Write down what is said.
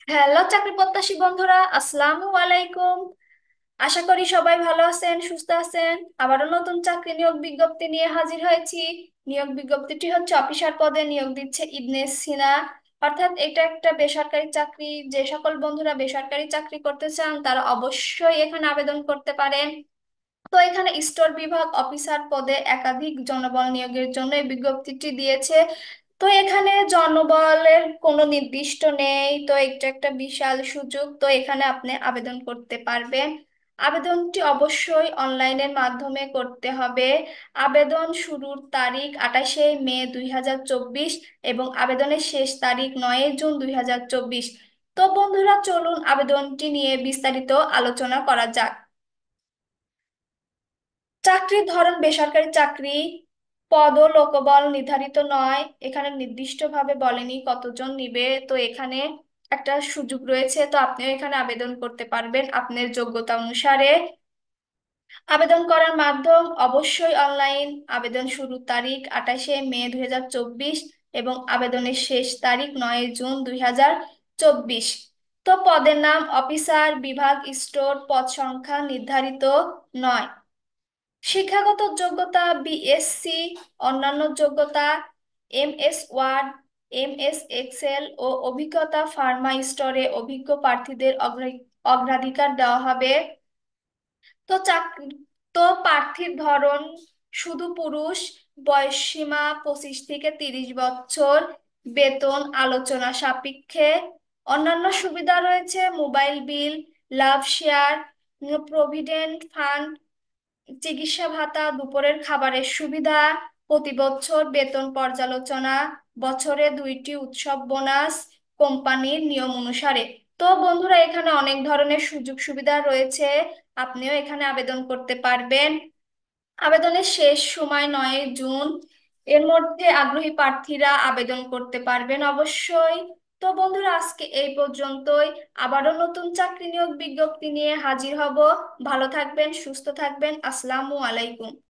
Hello চাকরি প্রত্যাশী বন্ধুরা, আসসালামু আলাইকুম। আশা করি সবাই ভালো আছেন, সুস্থ আছেন। আবারও নতুন চাকরি নিয়োগ বিজ্ঞপ্তি নিয়ে হাজির হয়েছি। নিয়োগ বিজ্ঞপ্তিটি হচ্ছে অফিসার পদে নিয়োগ দিচ্ছে ইবনে সিনা। অর্থাৎ এটা একটা বেসরকারি চাকরি। যে সকল বন্ধুরা বেসরকারি চাকরি করতে চান তারা অবশ্যই এখানে আবেদন করতে পারেন। তো এখানে স্টোর বিভাগ অফিসার পদে একাধিক জনবল নিয়োগের জন্য এই বিজ্ঞপ্তিটি দিয়েছে। তো এখানে জনবলের কোনো নির্দিষ্ট নেই, তো এটা একটা বিশাল সুযোগ। তো এখানে আপনি আবেদন করতে পারবেন। আবেদনটি অবশ্যই অনলাইনের মাধ্যমে করতে হবে। আবেদন শুরুর তারিখ 28শে মে 2024 এবং আবেদনের শেষ তারিখ 9ই জুন 2024। তো বন্ধুরা, চলুন আবেদনটি নিয়ে বিস্তারিত আলোচনা করা যাক। চাকরির ধরন বেসরকারি চাকরি। পদ ও লোকবল নির্ধারিত নয়, এখানে নির্দিষ্টভাবে বলেনি কতজন নিবে। তো এখানে একটা সুযোগ রয়েছে, তো আপনিও এখানে আবেদন করতে পারবেন আপনার যোগ্যতা অনুসারে। আবেদন করার মাধ্যম অবশ্যই অনলাইন। আবেদন শুরুর তারিখ 28শে মে 2024 এবং আবেদনের শেষ তারিখ 9ই জুন 2024। তো পদের নাম অফিসার, বিভাগ স্টোর, পদ সংখ্যা নির্ধারিত নয়। শিক্ষাগত যোগ্যতা বিএসসি, অন্যান্য যোগ্যতা এমএস ওয়ার্ড, এমএস এক্সেল ও অভিজ্ঞতা ফার্মা স্টোরে অভিজ্ঞ প্রার্থীদের অগ্রাধিকার দেওয়া হবে। তো চাকরি, তো প্রার্থীর ধরন শুধু পুরুষ, বয়সসীমা 25 থেকে 30 বছর, বেতন আলোচনা সাপেক্ষে। অন্যান্য সুবিধা রয়েছে মোবাইল বিল, লাভ শেয়ার, প্রভিডেন্ট ফান্ড, চিকিৎসা ভাতা, দুপুরের খাবারের সুবিধা, প্রতি বছর বেতন পর্যালোচনা, বছরে 2টি উৎসব বোনাস, কোম্পানির নিয়ম অনুসারে। তো বন্ধুরা, এখানে অনেক ধরনের সুযোগ সুবিধা রয়েছে, আপনিও এখানে আবেদন করতে পারবেন। আবেদনের শেষ সময় 9ই জুন, এর মধ্যে আগ্রহী প্রার্থীরা আবেদন করতে পারবেন অবশ্যই। তো বন্ধুরা, আজকে এই পর্যন্তই। আবারও নতুন চাকরি নিয়োগ বিজ্ঞপ্তি নিয়ে হাজির হব। ভালো থাকবেন, সুস্থ থাকবেন। আসসালামু আলাইকুম।